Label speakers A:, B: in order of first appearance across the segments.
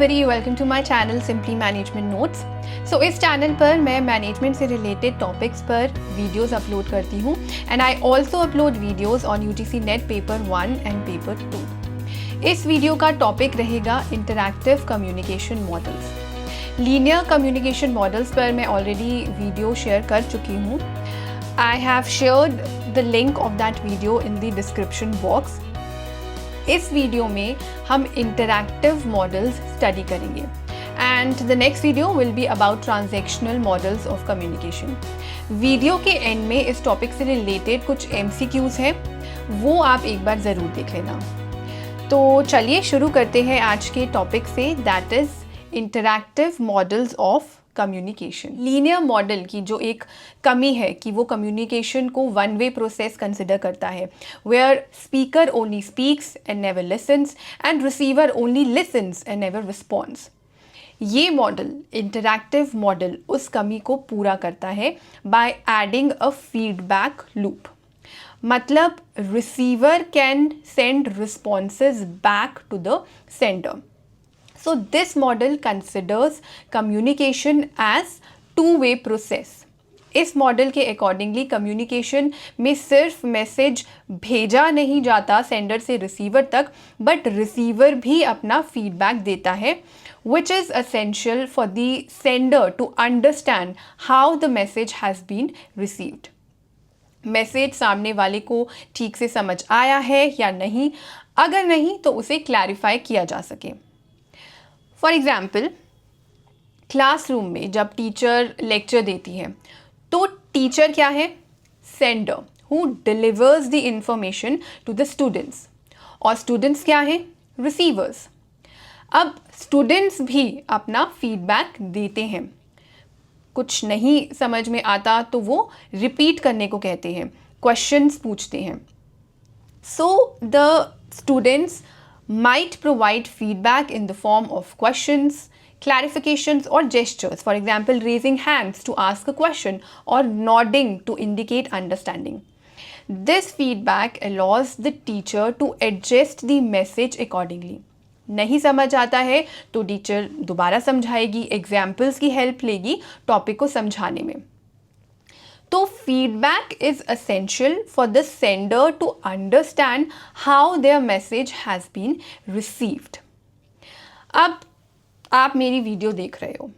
A: everybody, welcome to my channel Simply Management Notes. So इस channel पर मैं management से रिलेटेड टॉपिक्स पर वीडियोस अपलोड करती हूँ and I also upload videos on UGC net paper 1 and paper 2. इस video का टॉपिक रहेगा interactive communication models. Linear communication models पर मैं ऑलरेडी वीडियो शेयर कर चुकी हूँ. I have shared the link of that video in the description box. इस video में हम इंटरैक्टिव मॉडल्स स्टडी करेंगे and the next video will be about transactional models of communication. Video के and में इस टॉपिक से रिलेटेड कुछ MCQs हैं, वो आप एक बार ज़रूर देख लेना. तो चलिए शुरू करते हैं आज के टॉपिक से, that is interactive models of communication. Linear model की जो एक कमी है कि वो कम्युनिकेशन को वन वे प्रोसेस कंसिडर करता है, where speaker only speaks and never listens and receiver only listens and never response. ये मॉडल, इंटरैक्टिव मॉडल, उस कमी को पूरा करता है by adding a feedback loop. मतलब receiver can send responses back to the sender. So this model considers communication as two-way process. इस model के अकॉर्डिंगली कम्युनिकेशन में सिर्फ मैसेज भेजा नहीं जाता सेंडर से रिसीवर तक, बट रिसीवर भी अपना फीडबैक देता है, which is essential for the sender to understand how the message has been received. Message सामने वाले को ठीक से समझ आया है या नहीं, अगर नहीं तो उसे क्लैरिफाई किया जा सके. फॉर एग्ज़ाम्पल, क्लासरूम में जब टीचर लेक्चर देती है तो टीचर क्या है? Sender, who delivers the information to the students. और स्टूडेंट्स क्या है? रिसीवर्स. अब स्टूडेंट्स भी अपना फीडबैक देते हैं. कुछ नहीं समझ में आता तो वो रिपीट करने को कहते हैं, क्वेश्चंस पूछते हैं. So the students might provide feedback in the form of questions, clarifications or gestures. For example, raising hands to ask a question or nodding to indicate understanding. This feedback allows the teacher to adjust the message accordingly. नहीं समझ आता है तो teacher दोबारा समझाएगी, examples की help लेगी topic को समझाने में. तो feedback is essential for the sender to understand how their message has been received. अब आप मेरी वीडियो देख रहे हो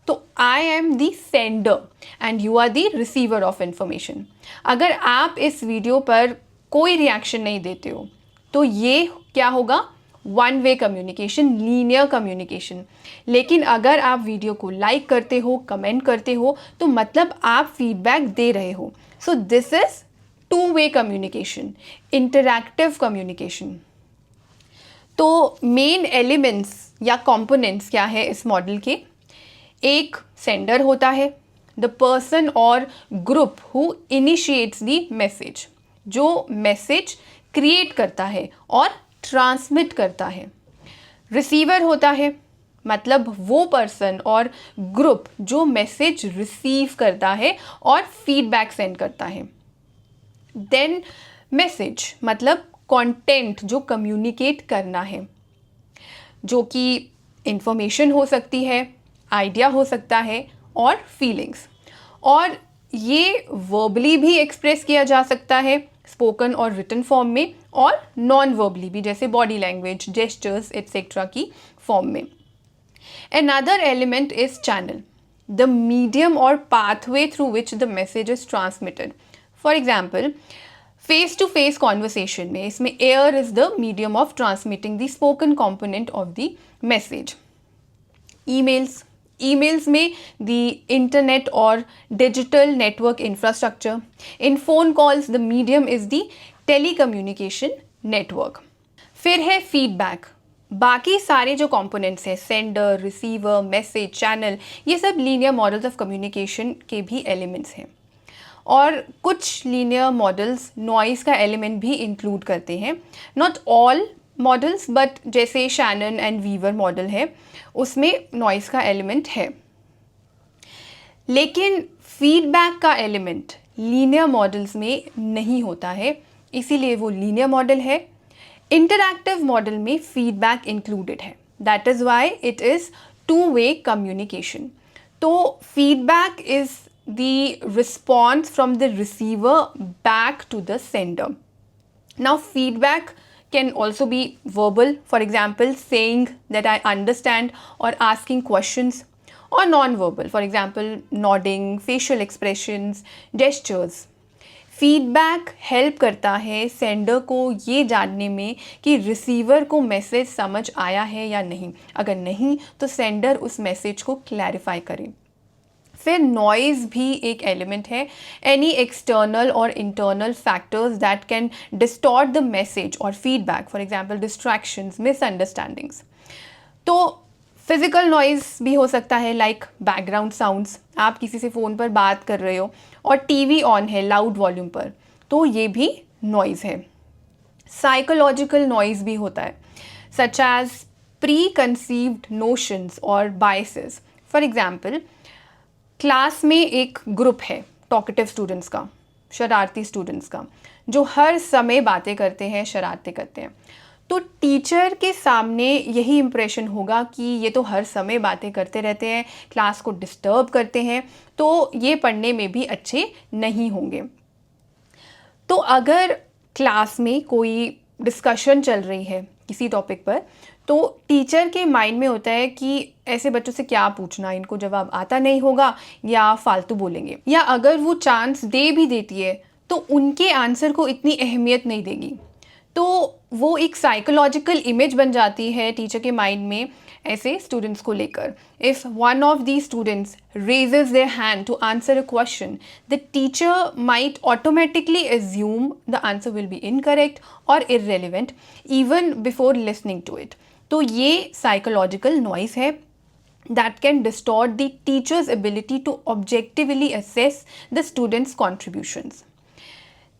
A: तो I am the sender and you are the receiver of information. अगर आप इस वीडियो पर कोई रिएक्शन नहीं देते हो तो ये क्या होगा? One way communication, linear communication. लेकिन अगर आप वीडियो को लाइक करते हो, कमेंट करते हो, तो मतलब आप फीडबैक दे रहे हो. So this is two way communication, interactive communication. तो मेन एलिमेंट्स या कंपोनेंट्स क्या है इस मॉडल के? एक सेंडर होता है, द पर्सन और group who initiates the message, जो मैसेज क्रिएट करता है और ट्रांसमिट करता है. रिसीवर होता है, मतलब वो पर्सन और ग्रुप जो मैसेज रिसीव करता है और फीडबैक सेंड करता है. देन मैसेज मतलब कंटेंट जो कम्युनिकेट करना है, जो कि इंफॉर्मेशन हो सकती है, आइडिया हो सकता है और फीलिंग्स. और ये वर्बली भी एक्सप्रेस किया जा सकता है, स्पोकन और रिटन फॉर्म में, और नॉन वर्बली भी, जैसे बॉडी लैंग्वेज, जेस्चर्स एट्सेट्रा की फॉर्म में. Another element is channel, the medium or pathway through which the message is transmitted. For example, face-to-face conversation में इसमें air is the medium of transmitting the spoken component of the message. Emails में the internet or digital network infrastructure. In phone calls the medium is the telecommunication network. फिर है feedback. बाकी सारे जो components हैं, sender, receiver, message, channel, ये सब linear models of communication के भी एलिमेंट्स हैं. और कुछ लीनियर मॉडल्स नॉइस का एलिमेंट भी इंक्लूड करते हैं. नॉट ऑल मॉडल्स, बट जैसे शैनन एंड वीवर मॉडल है, उसमें नॉइस का एलिमेंट है. लेकिन फीडबैक का एलिमेंट लीनियर मॉडल्स में नहीं होता है, इसीलिए वो लीनियर मॉडल है. इंटरैक्टिव मॉडल में फीडबैक इंक्लूडेड है. That is why it is two-way communication. तो feedback is the response from the receiver back to the sender. Now feedback can also be verbal, for example saying that I understand or asking questions, or non-verbal, for example nodding, facial expressions, gestures. Feedback help करता है sender को ये जानने में कि receiver को message समझ आया है या नहीं. अगर नहीं तो सेंडर उस मैसेज को क्लैरिफाई करे. फिर नॉइज़ भी एक एलिमेंट है. एनी एक्सटर्नल और internal factors that can distort the message और feedback, for example distractions, misunderstandings. तो फिज़िकल नॉइज़ भी हो सकता है, लाइक बैकग्राउंड साउंड्स. आप किसी से फ़ोन पर बात कर रहे हो और टीवी ऑन है लाउड वॉल्यूम पर, तो ये भी नॉइज़ है. साइकोलॉजिकल नॉइज़ भी होता है, such as preconceived notions और बायसेस. फॉर एग्जाम्पल क्लास में एक ग्रुप है टॉकेटिव स्टूडेंट्स का, शरारती स्टूडेंट्स का, जो हर समय बातें करते हैं, शरारतें करते हैं. तो टीचर के सामने यही इम्प्रेशन होगा कि ये तो हर समय बातें करते रहते हैं, क्लास को डिस्टर्ब करते हैं, तो ये पढ़ने में भी अच्छे नहीं होंगे. तो अगर क्लास में कोई डिस्कशन चल रही है किसी टॉपिक पर, तो टीचर के माइंड में होता है कि ऐसे बच्चों से क्या पूछना, इनको जवाब आता नहीं होगा या फालतू बोलेंगे. या अगर वो चांस दे भी देती है तो उनके आंसर को इतनी अहमियत नहीं देगी. तो वो एक साइकोलॉजिकल इमेज बन जाती है टीचर के माइंड में ऐसे स्टूडेंट्स को लेकर. If one of the students raises their hand to answer a question, the teacher might automatically assume the answer will be incorrect और irrelevant even before listening to it. तो ये psychological noise है that can distort the teacher's ability to objectively assess the student's contributions.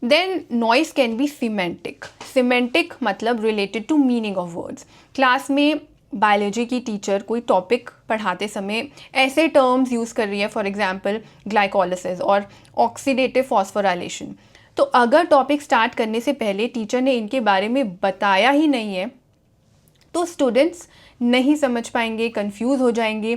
A: Then noise can be semantic. Semantic मतलब related to meaning of words. Class में biology की teacher कोई topic पढ़ाते समय ऐसे टर्म्स यूज़ कर रही है, फॉर एग्जांपल ग्लाइकोलिसिस और ऑक्सीडेटिव फॉस्फोराइलेशन. तो अगर टॉपिक स्टार्ट करने से पहले टीचर ने इनके बारे में बताया ही नहीं है तो स्टूडेंट्स नहीं समझ पाएंगे, कंफ्यूज हो जाएंगे.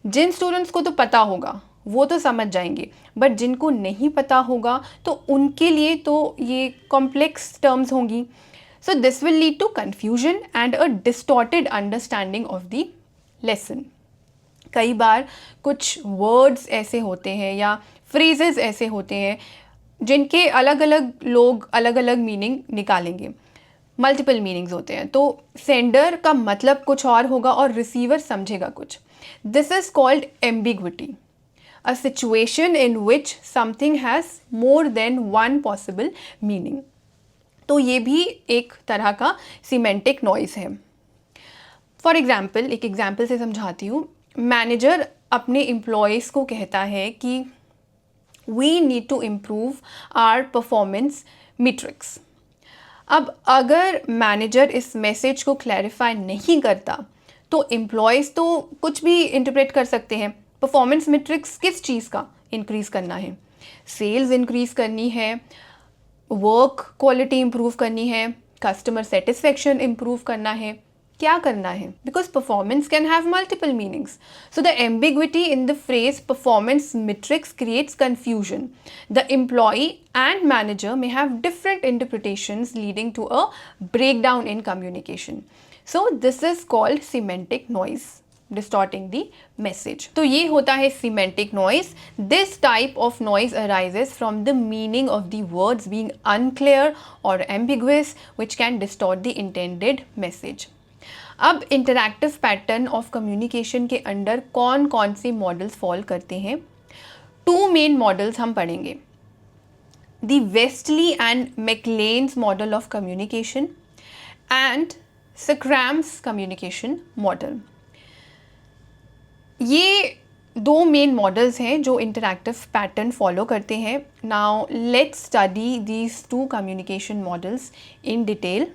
A: जिन स्टूडेंट्स को तो पता होगा वो तो समझ जाएंगे, बट जिनको नहीं पता होगा तो उनके लिए तो ये कॉम्प्लेक्स टर्म्स होंगी. So this will lead to confusion and a distorted understanding of the lesson. कई बार कुछ वर्ड्स ऐसे होते हैं या फ्रेजेस ऐसे होते हैं जिनके अलग अलग लोग अलग अलग मीनिंग निकालेंगे. मल्टीपल मीनिंग्स होते हैं, तो सेंडर का मतलब कुछ और होगा और रिसीवर समझेगा कुछ. This is called ambiguity, a situation in which something has more than one possible meaning. तो ये भी एक तरह का सीमेंटिक नॉइज़ है. फॉर एग्जाम्पल, एक एग्जाम्पल से समझाती हूँ. मैनेजर अपने एम्प्लॉयज़ को कहता है कि we need to improve our performance metrics. अब अगर मैनेजर इस मैसेज को क्लैरिफाई नहीं करता तो एम्प्लॉयज़ तो कुछ भी इंटरप्रेट कर सकते हैं. परफॉर्मेंस मैट्रिक्स किस चीज़ का इंक्रीज़ करना है? सेल्स इंक्रीज़ करनी है, वर्क क्वालिटी इम्प्रूव करनी है, कस्टमर सेटिस्फेक्शन इम्प्रूव करना है, क्या करना है? Because performance can have multiple meanings. So the ambiguity in the phrase performance metrics creates confusion. The employee and manager may have different interpretations leading to a breakdown in communication. So this is called semantic noise, distorting the message. तो ये होता है semantic noise. This type of noise arises from the meaning of the words being unclear or ambiguous, which can distort the intended message. अब interactive pattern of communication के under कौन कौन से models fall करते हैं? 2 मेन मॉडल्स हम पढ़ेंगे. The Westley and MacLean's model of communication and Schramm's communication model. ये 2 मेन मॉडल्स हैं जो इंटरैक्टिव पैटर्न फॉलो करते हैं. Now let's study these 2 communication models in detail.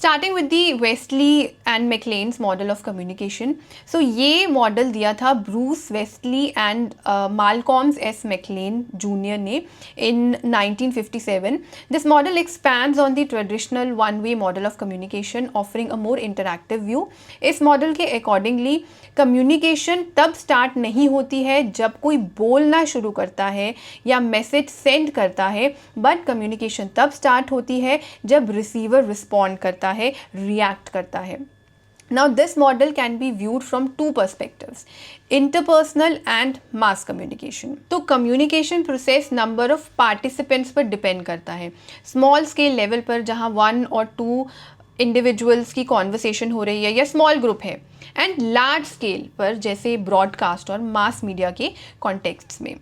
A: Starting with the Westley and MacLean's model of communication. So ये model दिया था Bruce Westley and Malcolm's S MacLean junior ने in 1957. This model expands on the traditional one-way model of communication, offering a more interactive view. इस model के accordingly communication तब start नहीं होती है जब कोई बोलना शुरू करता है या मैसेज सेंड करता है, बट कम्युनिकेशन तब स्टार्ट होती है जब रिसीवर रिस्पॉन्ड करता है, रिएक्ट करता है. Now this model can be viewed from two perspectives, interpersonal and mass communication. तो communication process number of participants पर depend करता है. Small scale level पर जहाँ 1 और 2 individuals की conversation हो रही है या small group है, and large scale पर जैसे broadcast और mass media के contexts में.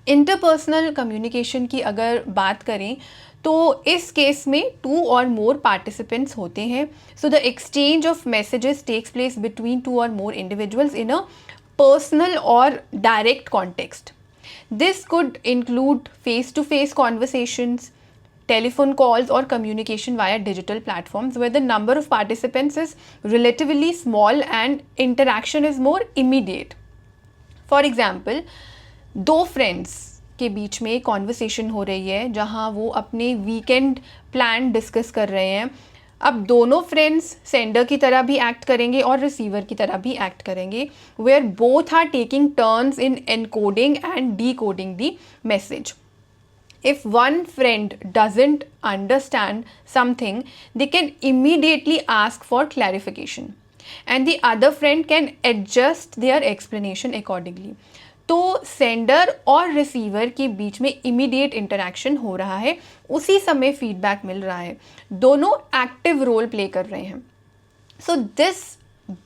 A: इंटरपर्सनल कम्युनिकेशन की अगर बात करें तो इस केस में 2 और मोर पार्टिसिपेंट्स होते हैं. So the exchange of messages takes place between 2 और more individuals in a personal और direct context. This could include face to face conversations, telephone calls or communication via digital platforms where the number of participants is relatively small and interaction is more immediate. For example, 2 friends के बीच में conversation हो रही है जहाँ वो अपने weekend plan discuss कर रहे हैं. अब दोनों फ्रेंड्स सेंडर की तरह भी एक्ट करेंगे और रिसीवर की तरह भी एक्ट करेंगे, where both are taking turns in encoding and decoding the message. If one friend doesn't understand something, they can immediately ask for clarification and the other friend can adjust their explanation accordingly. तो sender और receiver के बीच में immediate interaction हो रहा है, उसी समय फीडबैक मिल रहा है, दोनों एक्टिव रोल प्ले कर रहे हैं. So this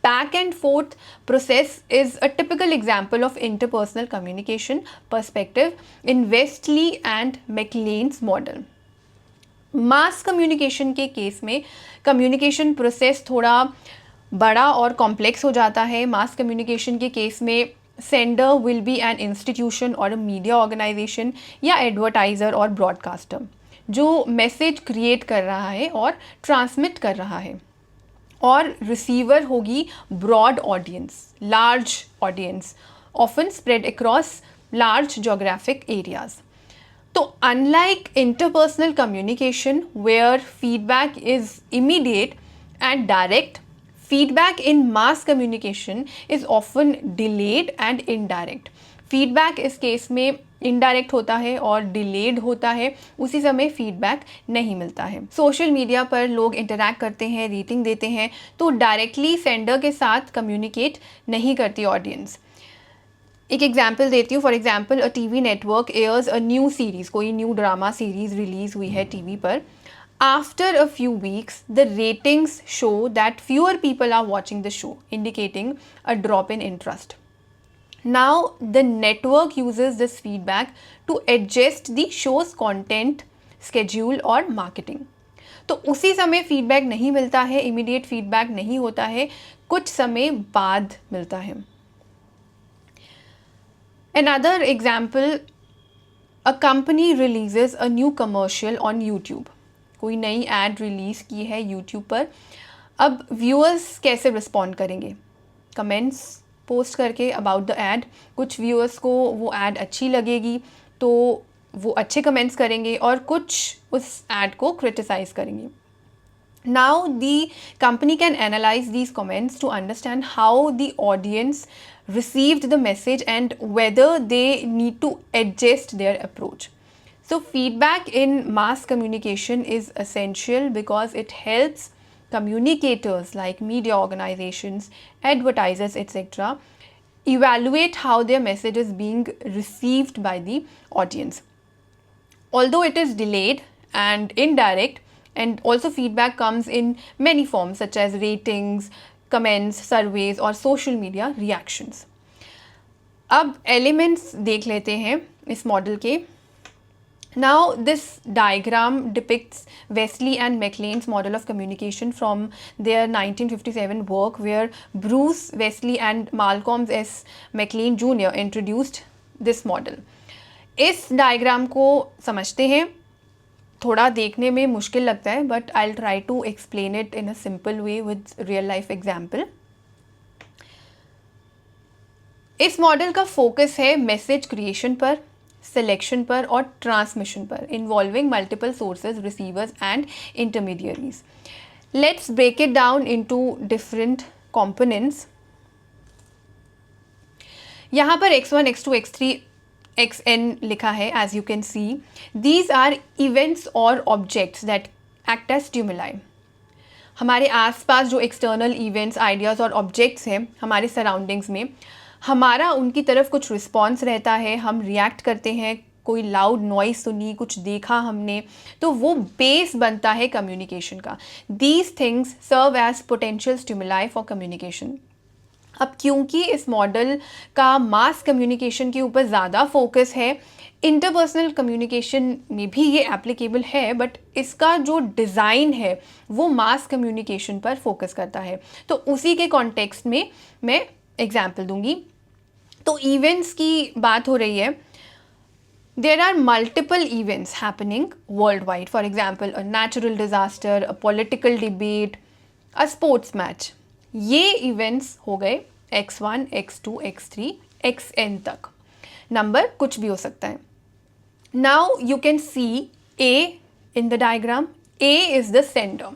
A: back and forth process is a typical example of interpersonal communication perspective in Westley and McLean's model. Mass communication के केस में कम्युनिकेशन प्रोसेस थोड़ा बड़ा और कॉम्प्लेक्स हो जाता है. मास कम्युनिकेशन के केस में sender will be an institution और अ मीडिया ऑर्गेनाइजेशन या एडवर्टाइज़र और ब्रॉडकास्टर जो मैसेज क्रिएट कर रहा है और ट्रांसमिट कर रहा है, और रिसीवर होगी broad audience, large audience, often spread across large geographic areas. तो unlike interpersonal communication where feedback is immediate and direct, feedback in mass communication is often delayed and indirect. Feedback इस case में indirect होता है और delayed होता है, उसी समय फीडबैक नहीं मिलता है. सोशल मीडिया पर लोग इंटरैक्ट करते हैं, रेटिंग देते हैं, तो डायरेक्टली सेंडर के साथ कम्युनिकेट नहीं करती ऑडियंस. एक एग्जाम्पल देती हूँ. For example, a TV network airs a new series, कोई न्यू ड्रामा सीरीज़ रिलीज़ हुई है टीवी पर. After a few weeks, the ratings show that fewer people are watching the show, indicating a drop in interest. Now, the network uses this feedback to adjust the show's content, schedule और marketing. तो उसी समय feedback नहीं मिलता है, immediate feedback नहीं होता है, कुछ समय बाद मिलता है. Another example, a company releases a new commercial on YouTube. कोई नई ऐड रिलीज़ की है यूट्यूब पर. अब व्यूअर्स कैसे रिस्पॉन्ड करेंगे? कमेंट्स पोस्ट करके अबाउट द ऐड. कुछ व्यूअर्स को वो ऐड अच्छी लगेगी तो वो अच्छे कमेंट्स करेंगे और कुछ उस ऐड को क्रिटिसाइज़ करेंगे. Now the company can analyse these comments to understand how the audience received the message and whether they need to adjust their approach. So feedback in mass communication is essential because it helps communicators like media organizations, advertisers, etc. evaluate how their message is being received by the audience. Although it is delayed and indirect, and also feedback comes in many forms such as ratings, comments, surveys और social media reactions. अब elements देख लेते हैं इस model के. Now this diagram depicts Wesley and McLean's model of communication from their 1957 work where Bruce Wesley and Malcolm S. McLean Jr. introduced this model. इस diagram को समझते हैं. थोड़ा देखने में मुश्किल लगता है, but I will try to explain it in a simple way with real life example. इस मॉडल का फोकस है मैसेज क्रिएशन पर, सिलेक्शन पर और ट्रांसमिशन पर, involving multiple sources, receivers and intermediaries. Let's break it down into different components. यहाँ पर x1, x2, x3, xn लिखा है, as you can see. These are events और objects that act as stimuli. हमारे आसपास जो एक्सटर्नल इवेंट्स, आइडियाज़ और objects हैं हमारे सराउंडिंग्स में, हमारा उनकी तरफ कुछ रिस्पॉन्स रहता है, हम रिएक्ट करते हैं, कोई लाउड नॉइज सुनी, कुछ देखा हमने, तो वो बेस बनता है कम्युनिकेशन का। These things serve as potential stimuli for communication. अब क्योंकि इस मॉडल का मास कम्युनिकेशन के ऊपर ज़्यादा फोकस है, इंटरपर्सनल कम्युनिकेशन में भी ये एप्लीकेबल है, बट इसका जो डिज़ाइन है वो मास कम्युनिकेशन पर फोकस करता है। तो उसी के कॉन्टेक्स्ट में मैं एग्जाम्पल दूंगी। तो इवेंट्स की बात हो रही है। There are multiple events happening worldwide, for example a natural disaster, a political debate, a sports match. ये इवेंट्स हो गए x1, x2, x3, xn तक। नंबर कुछ भी हो सकता है। Now you can C A in the diagram. A is the sender.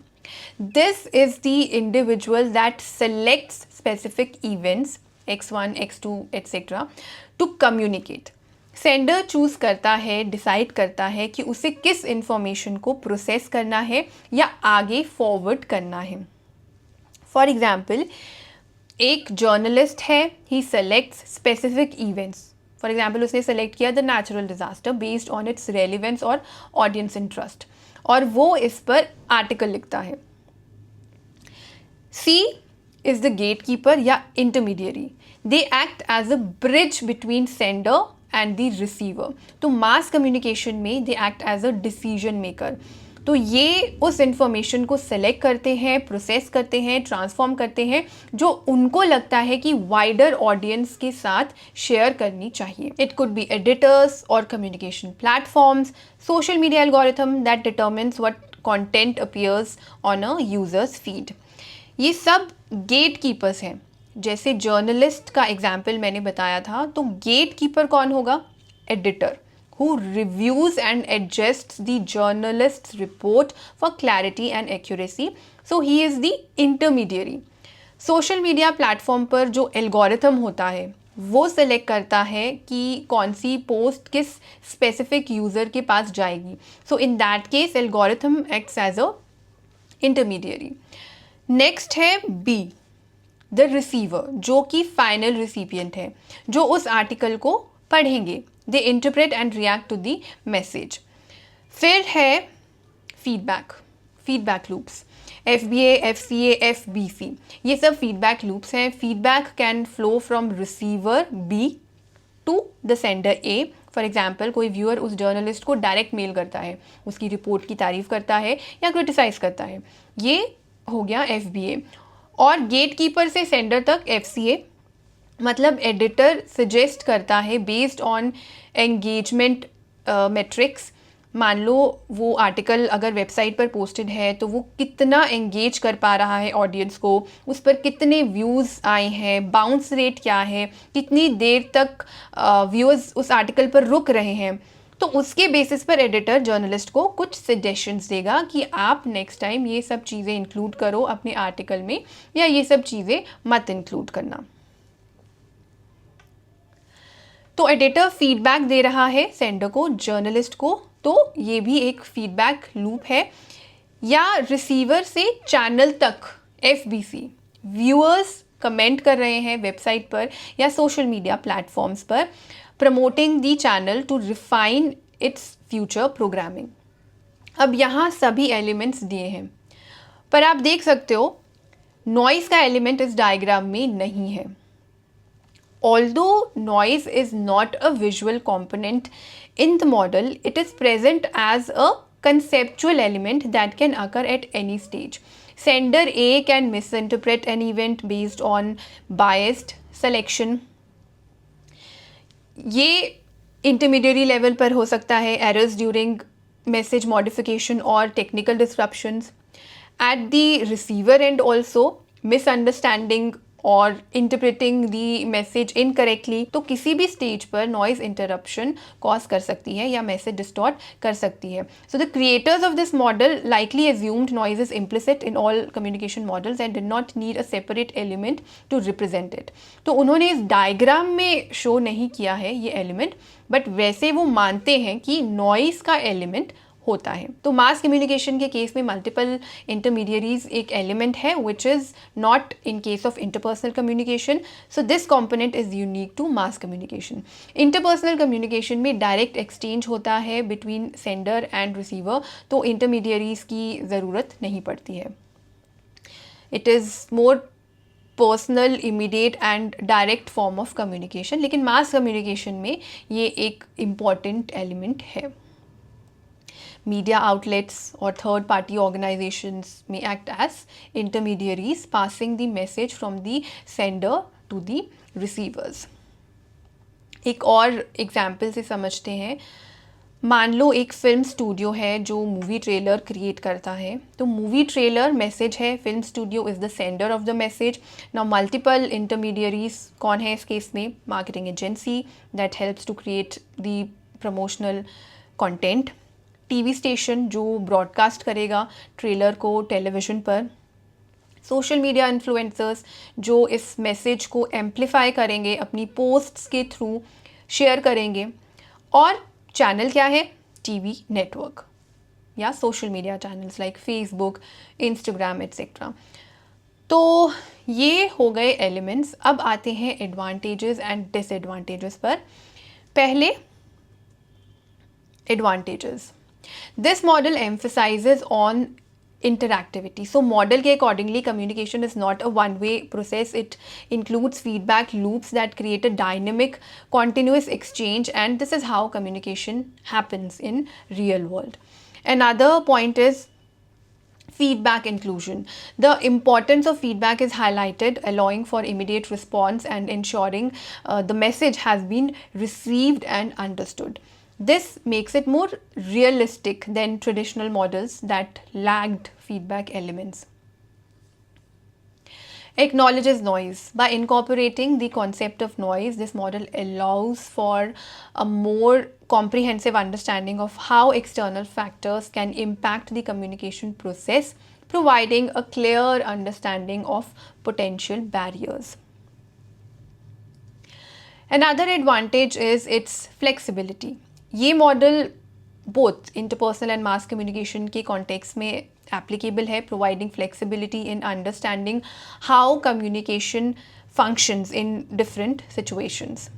A: This is the individual that selects specific events x1, x2, etc. to communicate. Sender choose करता है, decide करता है कि उसे किस इंफॉर्मेशन को प्रोसेस करना है या आगे फॉरवर्ड करना है। फॉर एग्जाम्पल, एक जर्नलिस्ट है, he selects specific events. For example, उसने सेलेक्ट किया the natural disaster based on its relevance और ऑडियंस इंटरेस्ट, और वो इस पर आर्टिकल लिखता है। C is the gatekeeper या intermediary. They act as a bridge between sender and the receiver. तो mass communication में they act as a decision maker. तो ये उस इंफॉर्मेशन को सेलेक्ट करते हैं, प्रोसेस करते हैं, ट्रांसफॉर्म करते हैं जो उनको लगता है कि वाइडर ऑडियंस के साथ शेयर करनी चाहिए। इट कुड बी एडिटर्स और communication platforms, social media algorithm that determines what content appears on a users feed. ये सब गेट कीपर्स हैं। जैसे जर्नलिस्ट का एग्जाम्पल मैंने बताया था, तो गेट कीपर कौन होगा? Editor, who reviews and adjusts the journalist's report for clarity and accuracy. So he is the intermediary. Social media platform पर जो एल्गोरिथम होता है वो सेलेक्ट करता है कि कौन सी पोस्ट किस स्पेसिफिक यूज़र के पास जाएगी। So in that case algorithm acts as a intermediary. Next है बी, द रिसीवर, जो कि फाइनल रिसिपिएंट है, जो उस आर्टिकल को पढ़ेंगे। They interpret and react to the message. फिर है feedback loops, FBA, FCA, FBC, ये सब फीडबैक लूप्स हैं। Feedback can flow from receiver B to the sender A। For example, कोई व्यूअर उस जर्नलिस्ट को डायरेक्ट मेल करता है, उसकी रिपोर्ट की तारीफ करता है या क्रिटिसाइज करता है, ये हो गया FBA। और गेट कीपर से सेंडर तक FCA, मतलब एडिटर सजेस्ट करता है बेस्ड ऑन एंगेजमेंट मेट्रिक्स। मान लो वो आर्टिकल अगर वेबसाइट पर पोस्टेड है तो वो कितना एंगेज कर पा रहा है ऑडियंस को, उस पर कितने व्यूज़ आए हैं, बाउंस रेट क्या है, कितनी देर तक व्यूअर्स उस आर्टिकल पर रुक रहे हैं। तो उसके बेसिस पर एडिटर जर्नलिस्ट को कुछ सजेशंस देगा कि आप नेक्स्ट टाइम ये सब चीज़ें इंक्लूड करो अपने आर्टिकल में, या ये सब चीज़ें मत इंक्लूड करना। तो एडिटर फीडबैक दे रहा है सेंडर को, जर्नलिस्ट को, तो ये भी एक फीडबैक लूप है। या रिसीवर से चैनल तक FBC, व्यूअर्स कमेंट कर रहे हैं वेबसाइट पर या सोशल मीडिया प्लेटफॉर्म्स पर, promoting the channel to refine its future programming. अब यहाँ सभी एलिमेंट्स दिए हैं, पर आप देख सकते हो नॉइज़ का एलिमेंट इस डायग्राम में नहीं है। Although noise is not a visual component in the model, it is present as a conceptual element that can occur at any stage. Sender A can misinterpret an event based on biased selection. ये intermediary level पर हो सकता है, errors during message modification or technical disruptions. At the receiver end also, misunderstanding और interpreting दी message incorrectly, तो किसी भी stage पर नॉइज इंटरप्शन कॉज कर सकती है या मैसेज डिस्टॉर्ट कर सकती है. So the creators of this model likely assumed noise is implicit in all communication models and did not need a separate element to represent it. तो उन्होंने इस डायग्राम में शो नहीं किया है ये एलिमेंट, बट वैसे वो मानते हैं कि नॉइज का एलिमेंट होता है. तो मास कम्युनिकेशन के केस में मल्टीपल इंटरमीडियरीज एक एलिमेंट है which is not in case of interpersonal communication. So this component is unique to mass communication. Interpersonal communication में डायरेक्ट एक्सचेंज होता है बिटवीन सेंडर एंड रिसीवर, तो इंटरमीडियरीज की ज़रूरत नहीं पड़ती है. It is more personal, immediate and direct form of communication. लेकिन मास कम्युनिकेशन में ये एक इम्पॉर्टेंट एलिमेंट है. Media outlets or third-party organizations may act as intermediaries, passing the message from the sender to the receivers. एक और example से समझते हैं. मान लो एक फिल्म स्टूडियो है जो मूवी ट्रेलर क्रिएट करता है. तो मूवी ट्रेलर मैसेज है, film studio is the sender of the message. Now multiple intermediaries कौन है इस केस में? Marketing agency that helps to create the promotional content, TV station जो ब्रॉडकास्ट करेगा ट्रेलर को टेलीविज़न पर, सोशल मीडिया इन्फ्लुएंसर्स जो इस मैसेज को एम्प्लीफाई करेंगे, अपनी पोस्ट्स के थ्रू शेयर करेंगे, और चैनल क्या है? टीवी नेटवर्क या social media channels like Facebook, Instagram etcetera. तो ये हो गए एलिमेंट्स. अब आते हैं एडवांटेजेस एंड डिसएडवांटेजेस पर. पहले advantages. This model emphasizes on interactivity. So model के accordingly communication is not a one-way process. It includes feedback loops that create a dynamic, continuous exchange, and this is how communication happens in real world. Another point is feedback inclusion. The importance of feedback is highlighted, allowing for immediate response and ensuring the message has been received and understood. This makes it more realistic than traditional models that lacked feedback elements. Acknowledges noise. By incorporating the concept of noise, this model allows for a more comprehensive understanding of how external factors can impact the communication process, providing a clear understanding of potential barriers. Another advantage is its flexibility. ये model both interpersonal and mass communication के context में applicable है, providing flexibility in understanding how communication functions in different situations.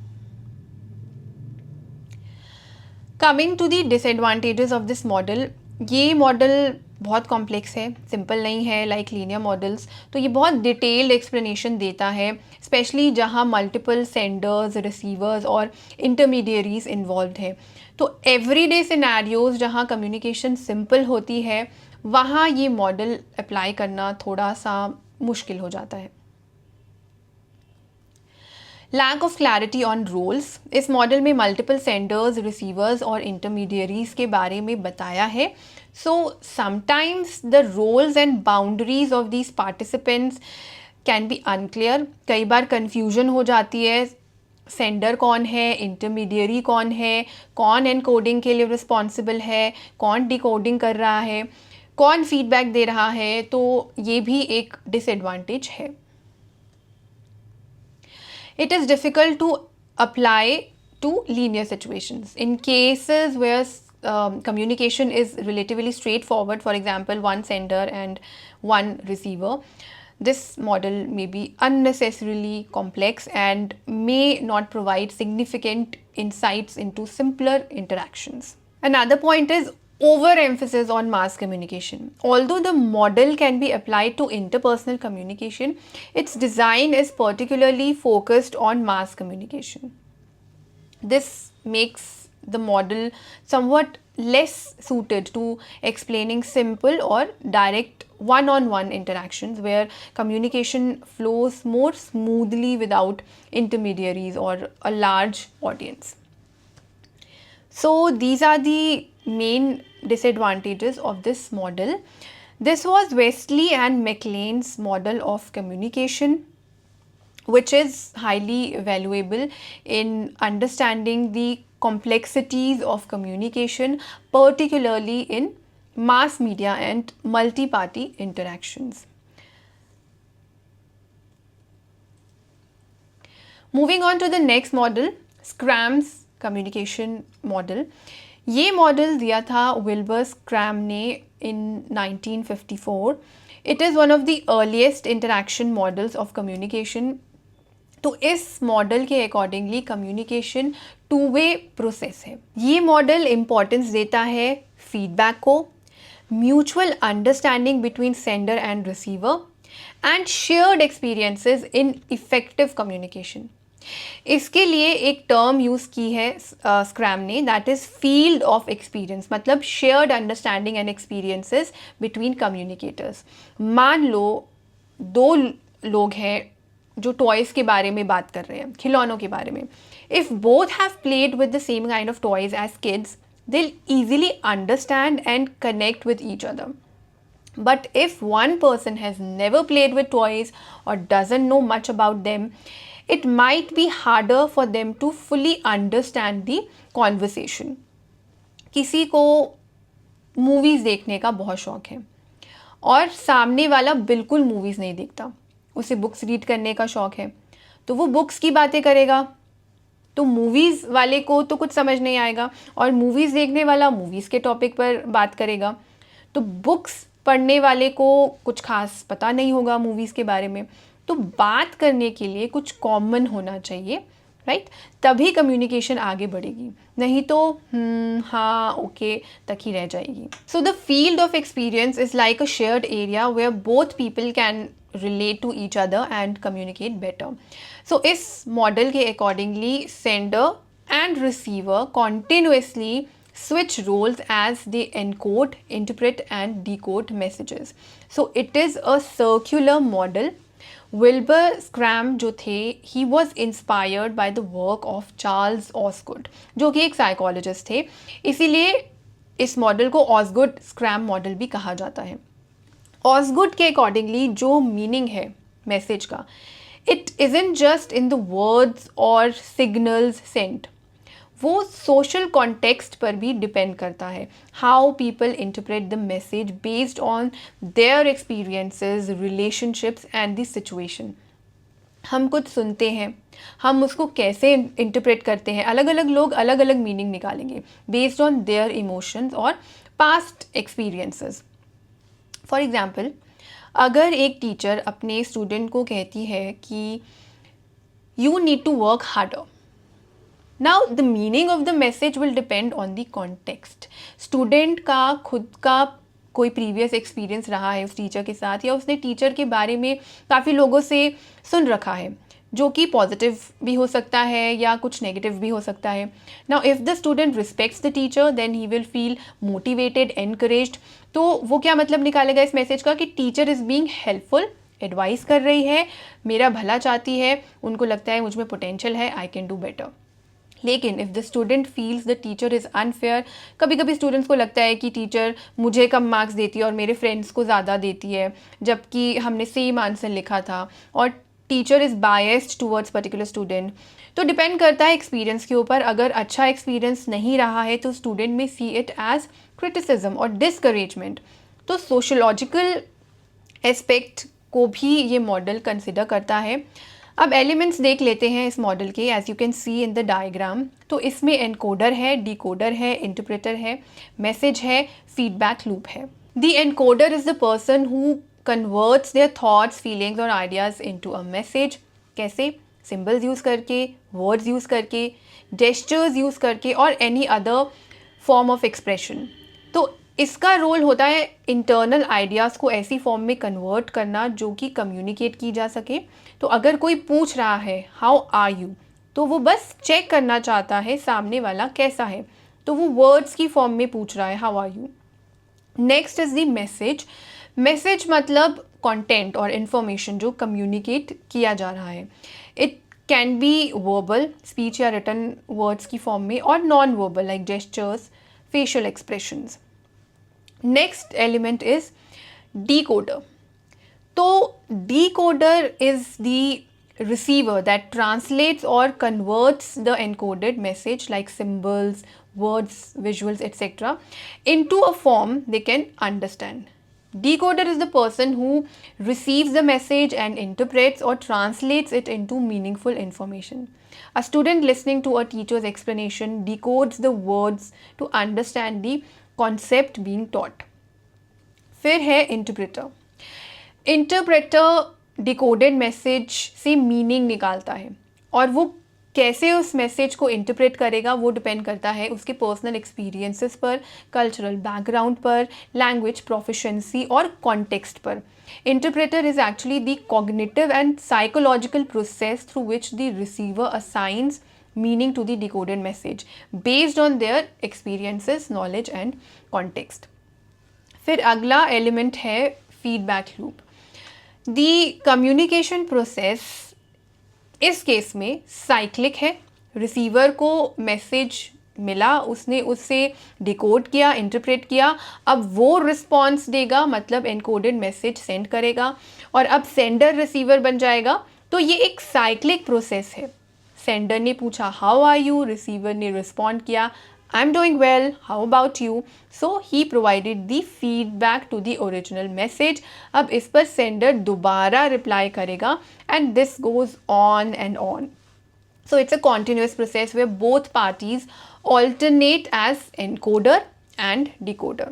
A: Coming to the disadvantages of this model. ये model बहुत complex है, simple नहीं है like linear models. तो ये बहुत डिटेल्ड एक्सप्लेनेशन देता है, स्पेशली जहाँ मल्टीपल सेंडर्स, रिसीवर्स और इंटरमीडियरीज इन्वॉल्व हैं. तो एवरीडे सिनेरियोज जहाँ कम्युनिकेशन सिंपल होती है वहाँ ये मॉडल अप्लाई करना थोड़ा सा मुश्किल हो जाता है. Lack of clarity on roles. इस मॉडल में मल्टीपल सेंडर्स, रिसीवर्स और इंटरमीडियरीज के बारे में बताया है. So sometimes the roles and boundaries of these participants can be unclear. कई बार कन्फ्यूजन हो जाती है, सेंडर कौन है, इंटरमीडियरी कौन है, कौन एनकोडिंग के लिए रिस्पॉन्सिबल है, कौन डिकोडिंग कर रहा है, कौन फीडबैक दे रहा है. तो ये भी एक डिसएडवांटेज है. It is difficult to apply to linear situations. In cases where communication is relatively straightforward, for example, one sender and one receiver, this model may be unnecessarily complex and may not provide significant insights into simpler interactions. Another point is overemphasis on mass communication. Although the model can be applied to interpersonal communication, its design is particularly focused on mass communication. This makes the model somewhat less suited to explaining simple or direct one-on-one interactions where communication flows more smoothly without intermediaries or a large audience. So these are the main disadvantages of this model. This was Wesley and McLean's model of communication, which is highly valuable in understanding the complexities of communication, particularly in mass media and multi-party interactions. Moving on to the next model, Schramm's communication model. ये model दिया था Wilbur Schramm ने in 1954. It is one of the earliest interaction models of communication. तो इस model के accordingly communication two way process है. ये model importance देता है फीडबैक को, mutual understanding between sender and receiver and shared experiences in effective communication. इसके लिए एक टर्म यूज़ की है स्क्रैम ने, that is field of experience, मतलब shared understanding and experiences between communicators. मान लो दो लोग हैं जो टॉयज़ के बारे में बात कर रहे हैं, खिलौनों के बारे में. If both have played with the same kind of toys as kids, they will easily understand and connect with each other. But if one person has never played with toys or doesn't know much about them, it might be harder for them to fully understand the conversation. किसी को movies देखने का बहुत शौक है और सामने वाला बिल्कुल मूवीज़ नहीं देखता, उसे बुक्स रीड करने का शौक है, तो वो बुक्स की बातें करेगा, तो मूवीज़ वाले को तो कुछ समझ नहीं आएगा, और मूवीज़ देखने वाला मूवीज़ के टॉपिक पर बात करेगा, तो बुक्स पढ़ने वाले को कुछ खास पता नहीं होगा मूवीज़ के बारे में. तो बात करने के लिए कुछ कॉमन होना चाहिए, राइट? तभी कम्युनिकेशन आगे बढ़ेगी, नहीं तो हाँ ओके तक ही रह जाएगी. So the field of experience is like a shared area where both people can relate to each other and communicate better. So इस मॉडल के accordingly sender and receiver continuously switch roles as they encode, interpret and decode messages. So it is a circular model. Wilbur Schramm जो थे, he was inspired by the work of Charles Osgood, जो कि एक psychologist थे. इसीलिए इस model को ऑसगुड scrum model भी कहा जाता है. ऑसगुड के अकॉर्डिंगली जो मीनिंग है मैसेज का, it isn't just in the words और सिग्नल्स सेंट, वो सोशल कॉन्टेक्स्ट पर भी डिपेंड करता है. How people interpret the message based on their experiences, relationships and the situation. हम कुछ सुनते हैं, हम उसको कैसे इंटरप्रेट करते हैं, अलग अलग लोग अलग अलग मीनिंग निकालेंगे बेस्ड ऑन देयर इमोशंस और पास्ट एक्सपीरियंसेस. फॉर एग्ज़ाम्पल, अगर एक टीचर अपने स्टूडेंट को कहती है कि you need to work harder, Now the meaning of the message will depend on the context. Student का खुद का कोई प्रीवियस एक्सपीरियंस रहा है उस टीचर के साथ, या उसने टीचर के बारे में काफ़ी लोगों से सुन रखा है, जो कि पॉजिटिव भी हो सकता है या कुछ नेगेटिव भी हो सकता है. Now if the student respects the teacher, then he will feel motivated, encouraged. तो वो क्या मतलब निकालेगा इस मैसेज का कि teacher is being helpful, advice कर रही है, मेरा भला चाहती है, उनको लगता है मुझ में पोटेंशियल है, आई कैन डू बेटर. लेकिन if the student feels the teacher is unfair, कभी कभी स्टूडेंट्स को लगता है कि टीचर मुझे कम मार्क्स देती है और मेरे फ्रेंड्स को ज़्यादा देती है, जबकि हमने सेम आंसर लिखा था, और teacher is biased towards particular student. तो डिपेंड करता है एक्सपीरियंस के ऊपर. अगर अच्छा एक्सपीरियंस नहीं रहा है तो स्टूडेंट में सी इट एज क्रिटिसिज्म और डिस्करेजमेंट. तो सोशोलॉजिकल एस्पेक्ट को भी ये मॉडल कंसिडर करता है. अब एलिमेंट्स देख लेते हैं इस मॉडल के. As you can see in the diagram, तो इसमें एनकोडर है, डिकोडर है, इंटरप्रेटर है, मैसेज है, फीडबैक लूप है. The encoder is the person who converts their thoughts, feelings और आइडियाज़ इनटू अ मैसेज. कैसे? सिंबल्स यूज़ करके, वर्ड्स यूज़ करके, जेस्चर्स यूज़ करके और any other form of expression. तो इसका रोल होता है इंटरनल आइडियाज़ को ऐसी फॉर्म में कन्वर्ट करना जो कि कम्युनिकेट की जा सके. तो अगर कोई पूछ रहा है हाउ आर यू, तो वो बस चेक करना चाहता है सामने वाला कैसा है, तो वो वर्ड्स की फॉर्म में पूछ रहा है how are you. Next is the message. Message मतलब कंटेंट और इन्फॉर्मेशन जो कम्युनिकेट किया जा रहा है. It can be verbal, speech या रिटन वर्ड्स की फॉर्म में, और non verbal like gestures, facial expressions. Next element is decoder. तो decoder is the receiver that translates or converts the encoded message like symbols, words, visuals, etc. into a form they can understand. Decoder is the person who receives the message and interprets or translates it into meaningful information. A student listening to a teacher's explanation decodes the words to understand the concept being taught. फिर है interpreter. Interpreter decoded message से meaning निकालता है, और वो कैसे उस message को इंटरप्रेट करेगा वो डिपेंड करता है उसके पर्सनल एक्सपीरियंसेस पर, कल्चरल बैकग्राउंड पर, लैंग्वेज प्रोफिशिएंसी और कॉन्टेक्स्ट पर. Interpreter is actually the cognitive and psychological process through which the receiver assigns meaning to the decoded message based on their experiences, knowledge and context. फिर अगला element है feedback loop. The communication process इस case में cyclic है. Receiver को message मिला, उसने उससे डिकोड किया, इंटरप्रेट किया, अब वो रिस्पॉन्स देगा, मतलब एनकोडेड मैसेज सेंड करेगा, और अब सेंडर रिसीवर बन जाएगा. तो ये एक साइक्लिक प्रोसेस है. सेंडर ने पूछा हाउ आर यू, रिसीवर ने रिस्पॉन्ड किया I'm doing well, how about you? So he provided the feedback to the original message. अब इस पर sender दोबारा reply करेगा and this goes on and on. So it's a continuous process where both parties alternate as encoder and decoder.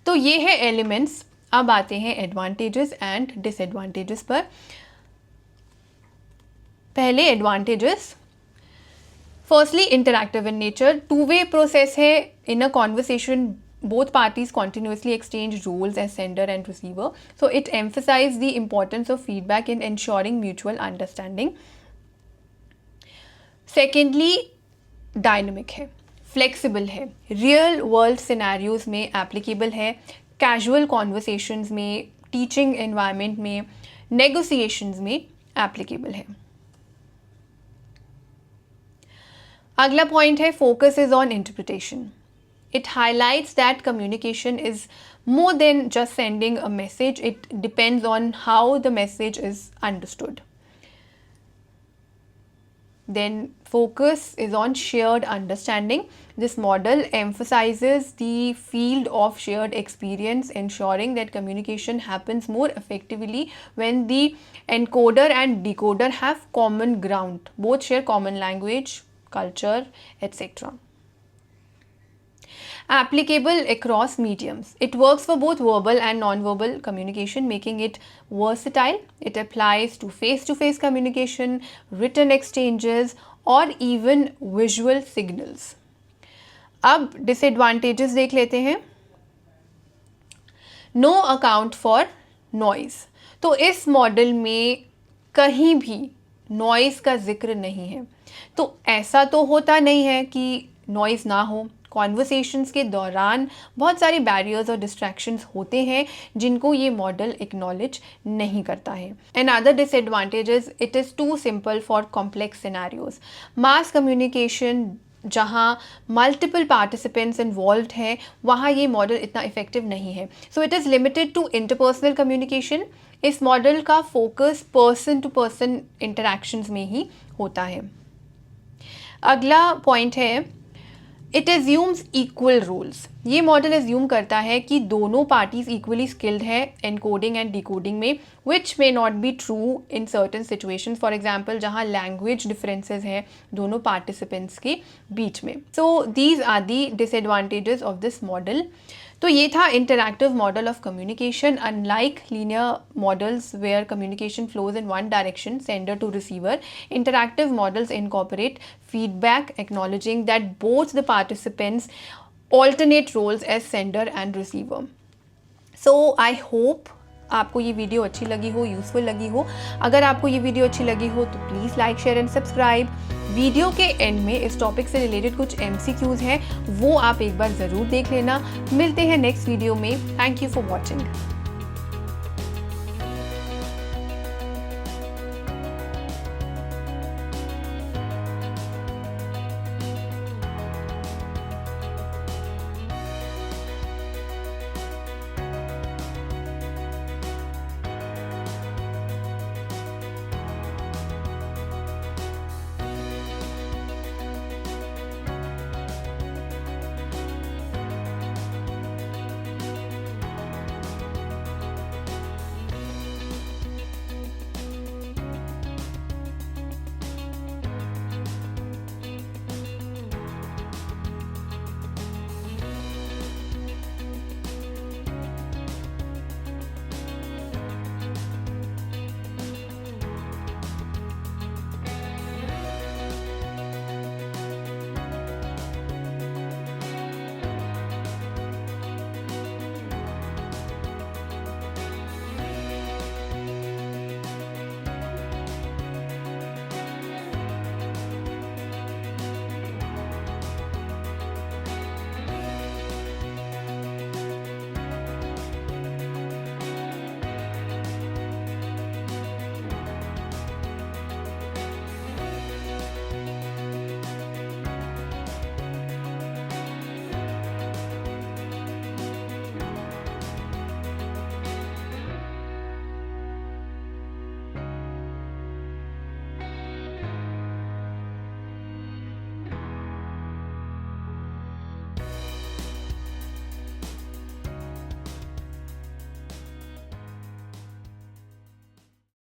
A: तो ये है elements. अब आते हैं advantages and disadvantages पर. पहले advantages. Firstly, interactive in nature. Two-way process है. In a conversation, both parties continuously exchange roles as sender and receiver. So it emphasizes the importance of feedback in ensuring mutual understanding. Secondly, dynamic है, flexible है, real world scenarios में applicable है, casual conversations में, teaching environment में, negotiations में applicable है. अगला point है focus is on interpretation. It highlights that communication is more than just sending a message. It depends on how the message is understood. Then focus is on shared understanding. This model emphasizes the field of shared experience, ensuring that communication happens more effectively when the encoder and decoder have common ground. Both share common language, culture, etc. Applicable across mediums. It works for both verbal and non-verbal communication, making it versatile. It applies to face-to-face communication, written exchanges, or even visual signals. अब disadvantages देख लेते हैं. No account for noise. तो इस model में कहीं भी noise का जिक्र नहीं है. तो ऐसा तो होता नहीं है कि नॉइज़ ना हो. कॉन्वर्सेशंस के दौरान बहुत सारे बैरियर्स और डिस्ट्रैक्शंस होते हैं जिनको ये मॉडल एक्नॉलेज नहीं करता है. And other disadvantages, it is too simple for complex scenarios. Mass communication जहाँ मल्टीपल पार्टिसिपेंट्स इन्वॉल्व हैं वहाँ ये मॉडल इतना इफेक्टिव नहीं है. So it is limited to interpersonal communication. इस मॉडल का focus person to person interactions में ही होता है. अगला पॉइंट है इट एज्यूम्स इक्वल रोल्स. ये मॉडल एज्यूम करता है कि दोनों पार्टीज इक्वली स्किल्ड है एनकोडिंग एंड डिकोडिंग में, विच मे not be true in certain situations. For example जहाँ लैंग्वेज डिफरेंसेस हैं दोनों पार्टिसिपेंट्स के बीच में. So these are the disadvantages of this model. तो ये था interactive model of communication. Unlike linear models where communication flows in one direction, sender to receiver, interactive models incorporate feedback, acknowledging that both the participants alternate roles as sender and receiver. So I hope आपको ये video अच्छी लगी हो, useful लगी हो. अगर आपको ये वीडियो अच्छी लगी हो तो please like, share and subscribe. Video के एंड में इस टॉपिक से रिलेटेड कुछ MCQs हैं, वो आप एक बार ज़रूर देख लेना. मिलते हैं नेक्स्ट वीडियो में. Thank you for watching.